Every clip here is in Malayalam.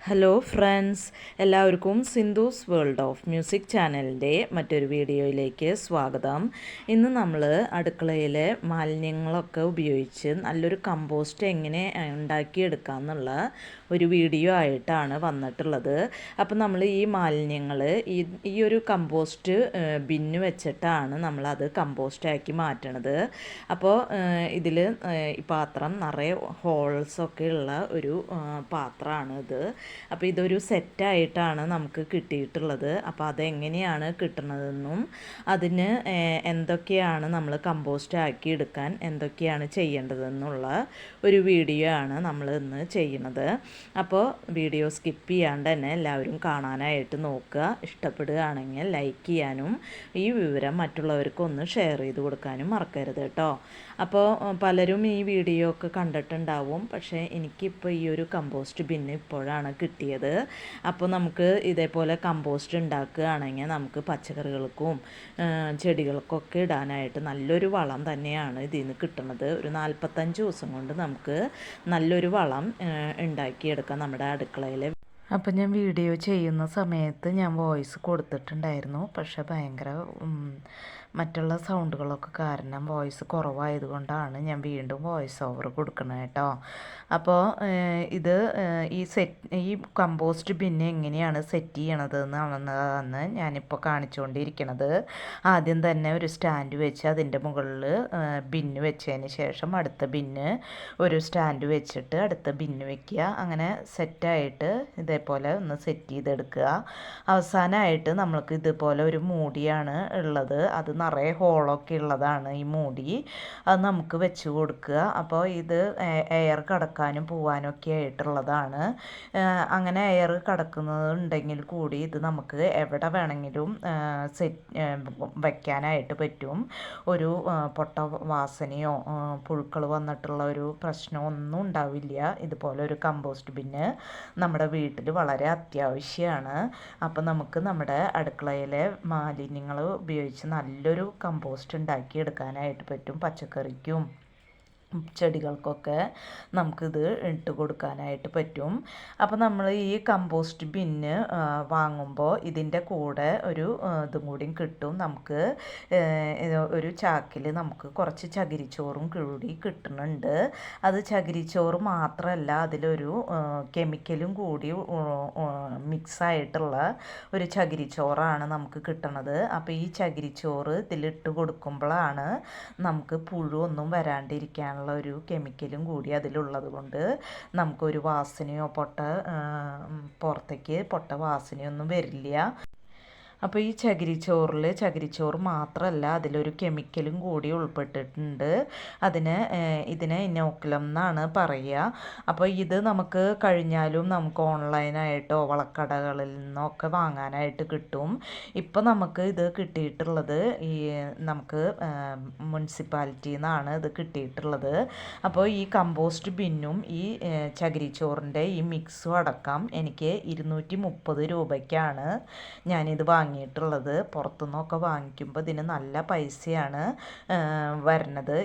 ഹലോ ഫ്രണ്ട്സ്, എല്ലാവർക്കും സിന്ധൂസ് വേൾഡ് ഓഫ് മ്യൂസിക് ചാനലിൻ്റെ മറ്റൊരു വീഡിയോയിലേക്ക് സ്വാഗതം. ഇന്ന് നമ്മൾ അടുക്കളയിലെ മാലിന്യങ്ങളൊക്കെ ഉപയോഗിച്ച് നല്ലൊരു കമ്പോസ്റ്റ് എങ്ങനെ ഉണ്ടാക്കിയെടുക്കാം എന്നുള്ള ഒരു വീഡിയോ ആയിട്ടാണ് വന്നിട്ടുള്ളത്. അപ്പോൾ നമ്മൾ ഈ മാലിന്യങ്ങൾ ഈ ഒരു കമ്പോസ്റ്റ് ബിന്ന് വെച്ചിട്ടാണ് നമ്മളത് കമ്പോസ്റ്റാക്കി മാറ്റണത്. അപ്പോൾ ഇതിൽ ഈ പാത്രം നിറയെ ഹോൾസൊക്കെ ഉള്ള ഒരു പാത്രമാണ് ഇത്. അപ്പോൾ ഇതൊരു സെറ്റായിട്ടാണ് നമുക്ക് കിട്ടിയിട്ടുള്ളത്. അപ്പോൾ അതെങ്ങനെയാണ് കിട്ടുന്നതെന്നും അതിന് എന്തൊക്കെയാണ് നമ്മൾ കമ്പോസ്റ്റ് ആക്കി എടുക്കാൻ എന്തൊക്കെയാണ് ചെയ്യേണ്ടതെന്നുള്ള ഒരു വീഡിയോ ആണ് നമ്മൾ ഇന്ന് ചെയ്യുന്നത്. അപ്പോൾ വീഡിയോ സ്കിപ്പ് ചെയ്യാണ്ട് തന്നെ എല്ലാവരും കാണാനായിട്ട് നോക്കുക. ഇഷ്ടപ്പെടുകയാണെങ്കിൽ ലൈക്ക് ചെയ്യാനും ഈ വിവരം മറ്റുള്ളവർക്കൊന്ന് ഷെയർ ചെയ്ത് കൊടുക്കാനും മറക്കരുത് കേട്ടോ. അപ്പോൾ പലരും ഈ വീഡിയോ ഒക്കെ കണ്ടിട്ടുണ്ടാവും, പക്ഷേ എനിക്കിപ്പോൾ ഈ ഒരു കമ്പോസ്റ്റ് ബിന്ന് ഇപ്പോഴാണ് കിട്ടിയത്. അപ്പോൾ നമുക്ക് ഇതേപോലെ കമ്പോസ്റ്റ് ഉണ്ടാക്കുകയാണെങ്കിൽ നമുക്ക് പച്ചക്കറികൾക്കും ചെടികൾക്കൊക്കെ ഇടാനായിട്ട് നല്ലൊരു വളം തന്നെയാണ് ഇതിൽ നിന്ന് കിട്ടുന്നത്. ഒരു 45 ദിവസം കൊണ്ട് നമുക്ക് നല്ലൊരു വളം ഉണ്ടാക്കിയെടുക്കാം നമ്മുടെ അടുക്കളയിൽ. അപ്പം ഞാൻ വീഡിയോ ചെയ്യുന്ന സമയത്ത് ഞാൻ വോയിസ് കൊടുത്തിട്ടുണ്ടായിരുന്നു, പക്ഷെ ഭയങ്കര മറ്റുള്ള സൗണ്ടുകളൊക്കെ കാരണം വോയിസ് കുറവായതുകൊണ്ടാണ് ഞാൻ വീണ്ടും വോയിസ് ഓവർ കൊടുക്കുന്നത് കേട്ടോ. അപ്പോൾ ഇത് ഈ കമ്പോസ്റ്റ് ബിന്ന് എങ്ങനെയാണ് സെറ്റ് ചെയ്യണത് എന്നാണ് ഞാനിപ്പോൾ കാണിച്ചുകൊണ്ടിരിക്കുന്നത്. ആദ്യം തന്നെ ഒരു സ്റ്റാൻഡ് വെച്ച് അതിൻ്റെ മുകളിൽ ബിന്ന് വെച്ചതിന് ശേഷം അടുത്ത ബിന്ന് ഒരു സ്റ്റാൻഡ് വെച്ചിട്ട് അടുത്ത ബിന്ന് വെക്കുക. അങ്ങനെ സെറ്റായിട്ട് ഇതേപോലെ ഒന്ന് സെറ്റ് ചെയ്തെടുക്കുക. അവസാനമായിട്ട് നമ്മൾക്ക് ഇതുപോലെ ഒരു മൂടിയാണ് ഉള്ളത്. അത് നിറയെ ഹോളൊക്കെ ഉള്ളതാണ് ഈ മൂടി. അത് നമുക്ക് വെച്ച് കൊടുക്കുക. അപ്പോൾ ഇത് എയർ കടക്കാനും പോവാനും ഒക്കെ ആയിട്ടുള്ളതാണ്. അങ്ങനെ എയർ കടക്കുന്നുണ്ടെങ്കിൽ കൂടി ഇത് നമുക്ക് എവിടെ വേണമെങ്കിലും വയ്ക്കാനായിട്ട് പറ്റും. ഒരു പൊട്ട വാസനയോ പുഴുക്കൾ വന്നിട്ടുള്ള ഒരു പ്രശ്നമൊന്നും ഉണ്ടാവില്ല. ഇതുപോലെ ഒരു കമ്പോസ്റ്റ് ബിന്ന് നമ്മുടെ വീട്ടിൽ വളരെ അത്യാവശ്യമാണ്. അപ്പോൾ നമുക്ക് നമ്മുടെ അടുക്കളയിലെ മാലിന്യങ്ങൾ ഉപയോഗിച്ച് നല്ലൊരു കമ്പോസ്റ്റ് ഉണ്ടാക്കിയെടുക്കാനായിട്ട് പറ്റും. പച്ചക്കറിക്കും ചെടികൾക്കൊക്കെ നമുക്കിത് ഇട്ട് കൊടുക്കാനായിട്ട് പറ്റും. അപ്പോൾ നമ്മൾ ഈ കമ്പോസ്റ്റ് ബിന്ന് വാങ്ങുമ്പോൾ ഇതിൻ്റെ കൂടെ ഒരു ഇതും കൂടിയും കിട്ടും. നമുക്ക് ഒരു ചാക്കിൽ നമുക്ക് കുറച്ച് ചകിരിച്ചോറും കൂടി കിട്ടുന്നുണ്ട്. അത് ചകിരിച്ചോറ് മാത്രമല്ല, അതിലൊരു കെമിക്കലും കൂടി മിക്സായിട്ടുള്ള ഒരു ചകിരിച്ചോറാണ് നമുക്ക് കിട്ടണത്. അപ്പോൾ ഈ ചകിരിച്ചോറ് ഇതിലിട്ട് കൊടുക്കുമ്പോഴാണ് നമുക്ക് പുഴുവൊന്നും വരാണ്ടിരിക്കാനുള്ള ഒരു കെമിക്കലും കൂടി അതിലുള്ളത് കൊണ്ട് നമുക്കൊരു വാസനയോ പുറത്തേക്ക് പൊട്ട വാസനയൊന്നും വരില്ല. അപ്പോൾ ഈ ചകിരിച്ചോറ് മാത്രമല്ല, അതിലൊരു കെമിക്കലും കൂടി ഉൾപ്പെട്ടിട്ടുണ്ട്. ഇതിനെ ഇനോക്കുലം എന്നാണ് പറയുക. അപ്പോൾ ഇത് നമുക്ക് കഴിഞ്ഞാലും നമുക്ക് ഓൺലൈനായിട്ടോ വളക്കടകളിൽ നിന്നൊക്കെ വാങ്ങാനായിട്ട് കിട്ടും. ഇപ്പോൾ നമുക്ക് ഇത് കിട്ടിയിട്ടുള്ളത് നമുക്ക് മുനിസിപ്പാലിറ്റിയിൽ നിന്നാണ് ഇത് കിട്ടിയിട്ടുള്ളത്. അപ്പോൾ ഈ കമ്പോസ്റ്റ് ബിന്നും ഈ ചകിരിച്ചോറിൻ്റെ ഈ മിക്സും അടക്കം എനിക്ക് 230 രൂപയ്ക്കാണ് ഞാനിത് വാങ്ങിയിട്ടുള്ളത്. പുറത്തുനിന്നൊക്കെ വാങ്ങിക്കുമ്പോൾ ഇതിന് നല്ല പൈസയാണ് വരുന്നത്.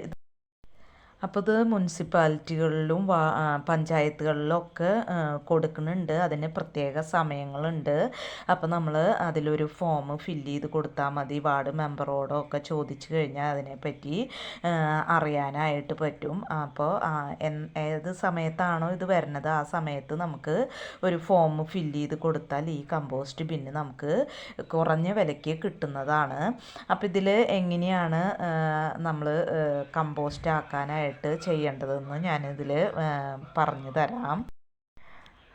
അപ്പോൾ ഇത് മുനിസിപ്പാലിറ്റികളിലും പഞ്ചായത്തുകളിലൊക്കെ കൊടുക്കുന്നുണ്ട്. അതിന് പ്രത്യേക സമയങ്ങളുണ്ട്. അപ്പോൾ നമ്മൾ അതിലൊരു ഫോം ഫില്ല് ചെയ്ത് കൊടുത്താൽ മതി. വാർഡ് മെമ്പറോടൊക്കെ ചോദിച്ചു കഴിഞ്ഞാൽ അതിനെപ്പറ്റി അറിയാനായിട്ട് പറ്റും. അപ്പോൾ ഏത് സമയത്താണോ ഇത് വരുന്നത് ആ സമയത്ത് നമുക്ക് ഒരു ഫോം ഫില്ല് ചെയ്ത് കൊടുത്താൽ ഈ കമ്പോസ്റ്റ് ബിന്ന് നമുക്ക് കുറഞ്ഞ വിലയ്ക്ക് കിട്ടുന്നതാണ്. അപ്പോൾ ഇതിൽ എങ്ങനെയാണ് നമ്മൾ കമ്പോസ്റ്റ് ആക്കാനായിട്ട് ചെയ്യേണ്ടതെന്ന് ഞാനിതിൽ പറഞ്ഞു തരാം.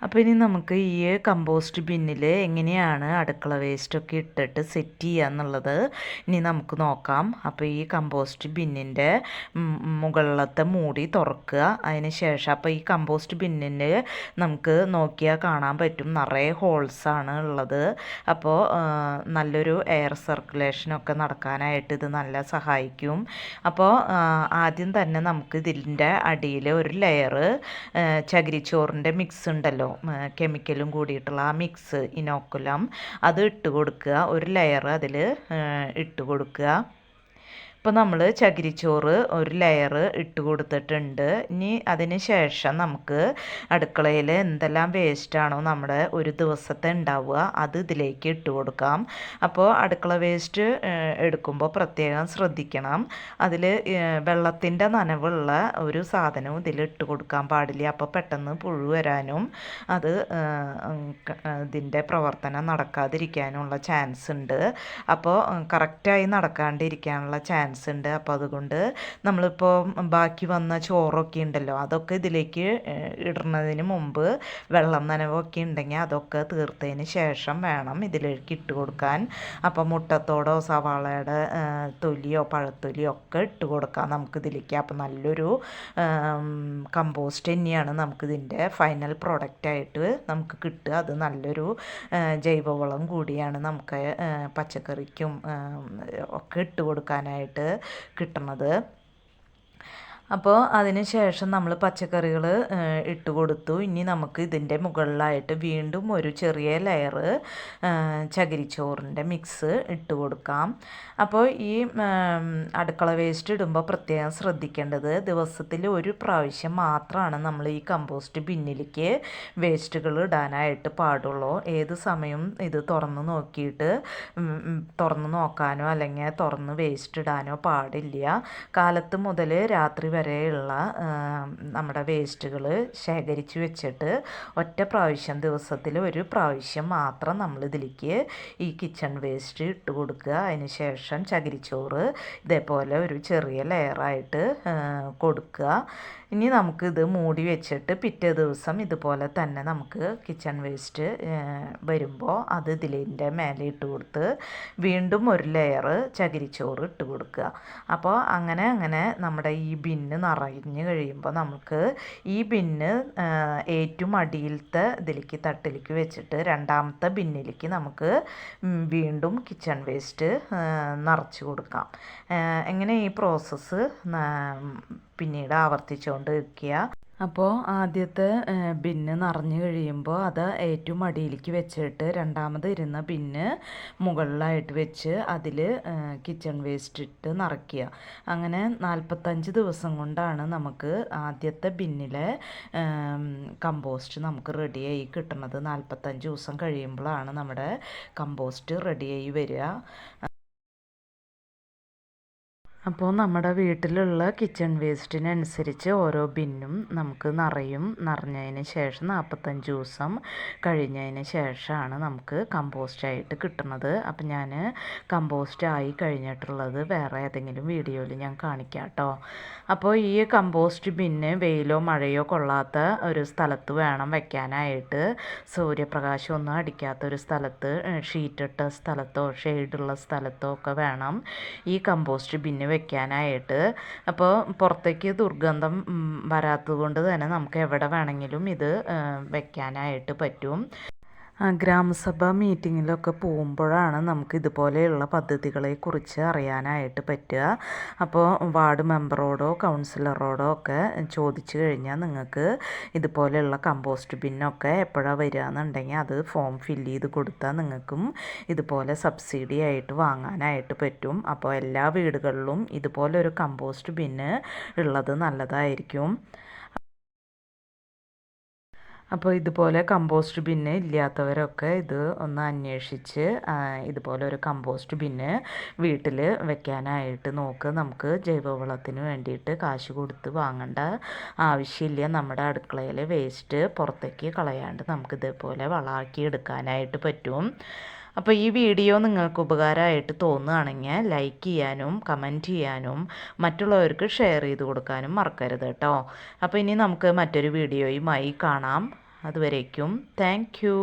അപ്പോൾ ഇനി നമുക്ക് ഈ കമ്പോസ്റ്റ് ബിന്നിൽ എങ്ങനെയാണ് അടുക്കള വേസ്റ്റൊക്കെ ഇട്ടിട്ട് സെറ്റ് ചെയ്യുക എന്നുള്ളത് ഇനി നമുക്ക് നോക്കാം. അപ്പോൾ ഈ കമ്പോസ്റ്റ് ബിന്നിൻ്റെ മുകളിലത്തെ മൂടി തുറക്കുക. അതിന് ശേഷം അപ്പോൾ ഈ കമ്പോസ്റ്റ് ബിന്നിൽ നമുക്ക് നോക്കിയാൽ കാണാൻ പറ്റും നിറയെ ഹോൾസാണ് ഉള്ളത്. അപ്പോൾ നല്ലൊരു എയർ സർക്കുലേഷനൊക്കെ നടക്കാനായിട്ട് ഇത് നല്ല സഹായിക്കും. അപ്പോൾ ആദ്യം തന്നെ നമുക്ക് ഇതിൻ്റെ അടിയിൽ ഒരു ലെയർ ചകിരിച്ചോറിൻ്റെ മിക്സ് ഉണ്ടല്ലോ, കെമിക്കലും കൂടിയിട്ടുള്ള ആ മിക്സ് ഇനോക്കുലം അത് ഇട്ട് കൊടുക്കുക. ഒരു ലെയർ അതിൽ ഇട്ട് കൊടുക്കുക. ഇപ്പോൾ നമ്മൾ ചകിരിച്ചോറ് ഒരു ലെയർ ഇട്ട് കൊടുത്തിട്ടുണ്ട്. ഇനി അതിന് ശേഷം നമുക്ക് അടുക്കളയിൽ എന്തെല്ലാം വേസ്റ്റാണോ നമ്മുടെ ഒരു ദിവസത്തെ ഉണ്ടാവുക അത് ഇതിലേക്ക് ഇട്ട് കൊടുക്കാം. അപ്പോൾ അടുക്കള വേസ്റ്റ് എടുക്കുമ്പോൾ പ്രത്യേകം ശ്രദ്ധിക്കണം. അതിൽ വെള്ളത്തിൻ്റെ നനവുള്ള ഒരു സാധനവും ഇതിൽ ഇട്ട് കൊടുക്കാൻ പാടില്ല. അപ്പോൾ പെട്ടെന്ന് പുഴു വരാനും അത് ഇതിൻ്റെ പ്രവർത്തനം നടക്കാതിരിക്കാനുള്ള ചാൻസ് ഉണ്ട്. അപ്പോൾ കറക്റ്റായി നടക്കാണ്ടിരിക്കാനുള്ള ചാൻസ് ഉണ്ട്. അപ്പോൾ അതുകൊണ്ട് നമ്മളിപ്പോൾ ബാക്കി വന്ന ചോറൊക്കെ ഉണ്ടല്ലോ അതൊക്കെ ഇതിലേക്ക് ഇടുന്നതിന് മുമ്പ് വെള്ളം നനവൊക്കെ ഉണ്ടെങ്കിൽ അതൊക്കെ തീർത്തതിന് ശേഷം വേണം ഇതിലേക്ക് ഇട്ട് കൊടുക്കാൻ. അപ്പോൾ മുട്ടത്തോടോ സവാളയുടെ തൊലിയോ പഴത്തൊലിയോ ഒക്കെ ഇട്ട് കൊടുക്കാം നമുക്കിതിലേക്ക്. അപ്പോൾ നല്ലൊരു കമ്പോസ്റ്റ് തന്നെയാണ് നമുക്കിതിൻ്റെ ഫൈനൽ പ്രോഡക്റ്റായിട്ട് നമുക്ക് കിട്ടുക. അത് നല്ലൊരു ജൈവവളം കൂടിയാണ് നമുക്ക് പച്ചക്കറിക്കും ഒക്കെ ഇട്ട് കൊടുക്കാനായിട്ട് കിട്ടുന്നത്. അപ്പോൾ അതിന് ശേഷം നമ്മൾ പച്ചക്കറികൾ ഇട്ട് കൊടുത്തു. ഇനി നമുക്ക് ഇതിൻ്റെ മുകളിലായിട്ട് വീണ്ടും ഒരു ചെറിയ ലെയർ ചകിരിച്ചോറിൻ്റെ മിക്സ് ഇട്ട് കൊടുക്കാം. അപ്പോൾ ഈ അടുക്കള വേസ്റ്റ് ഇടുമ്പോൾ പ്രത്യേകം ശ്രദ്ധിക്കേണ്ടത് ദിവസത്തിൽ ഒരു പ്രാവശ്യം മാത്രമാണ് നമ്മൾ ഈ കമ്പോസ്റ്റ് ബിന്നിലേക്ക് വേസ്റ്റുകൾ ഇടാനായിട്ട് പാടുള്ളൂ. ഏത് സമയം ഇത് തുറന്ന് നോക്കിയിട്ട് തുറന്ന് നോക്കാനോ അല്ലെങ്കിൽ തുറന്ന് വേസ്റ്റ് ഇടാനോ പാടില്ല. കാലത്ത് മുതൽ രാത്രി വരെയുള്ള നമ്മുടെ വേസ്റ്റുകൾ ശേഖരിച്ച് വെച്ചിട്ട് ഒറ്റ പ്രാവശ്യം ദിവസത്തിൽ ഒരു പ്രാവശ്യം മാത്രം നമ്മൾ ഇതിലേക്ക് ഈ കിച്ചൺ വേസ്റ്റ് ഇട്ട് കൊടുക്കുക. അതിന് ശേഷം ചകിരിച്ചോറ് ഇതേപോലെ ഒരു ചെറിയ ലെയറായിട്ട് കൊടുക്കുക. ഇനി നമുക്കിത് മൂടി വെച്ചിട്ട് പിറ്റേ ദിവസം ഇതുപോലെ തന്നെ നമുക്ക് കിച്ചൺ വേസ്റ്റ് വരുമ്പോൾ അത് ഇതിൻ്റെ മേലെ ഇട്ട് കൊടുത്ത് വീണ്ടും ഒരു ലെയർ ചകിരിച്ചോറ് ഇട്ട് കൊടുക്കുക. അപ്പോൾ അങ്ങനെ നമ്മുടെ ഈ ബിന്ന് നിറഞ്ഞ് കഴിയുമ്പോൾ നമുക്ക് ഈ ബിന്ന് ഏറ്റവും അടിയിലത്തെ ഇതിലേക്ക് തട്ടിലേക്ക് വെച്ചിട്ട് രണ്ടാമത്തെ ബിന്നിലേക്ക് നമുക്ക് വീണ്ടും കിച്ചൺ വേസ്റ്റ് നിറച്ച് കൊടുക്കാം. എങ്ങനെ ഈ പ്രോസസ്സ് പിന്നീട് ആവർത്തിച്ചുകൊണ്ട് ഇരിക്കുക. അപ്പോൾ ആദ്യത്തെ ബിന്ന് നിറഞ്ഞു കഴിയുമ്പോൾ അത് ഏറ്റവും അടിയിലേക്ക് വെച്ചിട്ട് രണ്ടാമത് ഇരുന്ന ബിന്ന് മുകളിലായിട്ട് വെച്ച് അതിൽ കിച്ചൺ വേസ്റ്റ് ഇട്ട് നിറയ്ക്കുക. അങ്ങനെ 45 ദിവസം കൊണ്ടാണ് നമുക്ക് ആദ്യത്തെ ബിന്നിലെ കമ്പോസ്റ്റ് നമുക്ക് റെഡിയായി കിട്ടുന്നത്. 45 ദിവസം കഴിയുമ്പോഴാണ് നമ്മുടെ കമ്പോസ്റ്റ് റെഡിയായി വരിക. അപ്പോൾ നമ്മുടെ വീട്ടിലുള്ള കിച്ചൺ വേസ്റ്റിനനുസരിച്ച് ഓരോ ബിന്നും നമുക്ക് നിറഞ്ഞതിന് ശേഷം 45 ദിവസം കഴിഞ്ഞതിന് ശേഷമാണ് നമുക്ക് കമ്പോസ്റ്റായിട്ട് കിട്ടുന്നത്. അപ്പം ഞാൻ കമ്പോസ്റ്റ് ആയി കഴിഞ്ഞിട്ടുള്ളത് വേറെ ഏതെങ്കിലും വീഡിയോയിൽ ഞാൻ കാണിക്കാം കേട്ടോ. അപ്പോൾ ഈ കമ്പോസ്റ്റ് ബിന്ന് വെയിലോ മഴയോ കൊള്ളാത്ത ഒരു സ്ഥലത്ത് വേണം വയ്ക്കാനായിട്ട്. സൂര്യപ്രകാശമൊന്നും അടിക്കാത്ത ഒരു സ്ഥലത്ത്, ഷീറ്റിട്ട സ്ഥലത്തോ ഷെയ്ഡുള്ള സ്ഥലത്തോ ഒക്കെ വേണം ഈ കമ്പോസ്റ്റ് ബിന്ന് വെക്കാനായിട്ട്. അപ്പോൾ പുറത്തേക്ക് ദുർഗന്ധം വരാത്തത് കൊണ്ട് തന്നെ നമുക്ക് എവിടെ വേണമെങ്കിലും ഇത് വെക്കാനായിട്ട് പറ്റും. ഗ്രാമസഭ മീറ്റിങ്ങിലൊക്കെ പോകുമ്പോഴാണ് നമുക്ക് ഇതുപോലെയുള്ള പദ്ധതികളെക്കുറിച്ച് അറിയാനായിട്ട് പറ്റുക. അപ്പോൾ വാർഡ് മെമ്പറോടോ കൗൺസിലറോടോ ഒക്കെ ചോദിച്ചു കഴിഞ്ഞാൽ നിങ്ങൾക്ക് ഇതുപോലെയുള്ള കമ്പോസ്റ്റ് ബിന്നൊക്കെ എപ്പോഴാണ് വരിക എന്നുണ്ടെങ്കിൽ അത് ഫോം ഫില്ല് ചെയ്ത് കൊടുത്താൽ നിങ്ങൾക്കും ഇതുപോലെ സബ്സിഡി ആയിട്ട് വാങ്ങാനായിട്ട് പറ്റും. അപ്പോൾ എല്ലാ വീടുകളിലും ഇതുപോലെ ഒരു കമ്പോസ്റ്റ് ബിന്ന് ഉള്ളത് നല്ലതായിരിക്കും. അപ്പോൾ ഇതുപോലെ കമ്പോസ്റ്റ് ബിന്ന് ഇല്ലാത്തവരൊക്കെ ഇത് ഒന്ന് അന്വേഷിച്ച് ഇതുപോലെ ഒരു കമ്പോസ്റ്റ് ബിന്ന് വീട്ടിൽ വെക്കാനായിട്ട് നോക്കുക. നമുക്ക് ജൈവവളത്തിന് വേണ്ടിയിട്ട് കാശ് കൊടുത്ത് വാങ്ങേണ്ട ആവശ്യമില്ല. നമ്മുടെ അടുക്കളയിലെ വേസ്റ്റ് പുറത്തേക്ക് കളയാണ്ട് നമുക്ക് ഇതേപോലെ വളമാക്കി എടുക്കാനായിട്ട് പറ്റും. അപ്പോൾ ഈ വീഡിയോ നിങ്ങൾക്ക് ഉപകാരമായിട്ട് തോന്നുകയാണെങ്കിൽ ലൈക്ക് ചെയ്യാനും കമൻറ്റ് ചെയ്യാനും മറ്റുള്ളവർക്ക് ഷെയർ ചെയ്ത് കൊടുക്കാനും മറക്കരുത് കേട്ടോ. അപ്പോൾ ഇനി നമുക്ക് മറ്റൊരു വീഡിയോയുമായി കാണാം. അതുവരേക്കും താങ്ക് യു.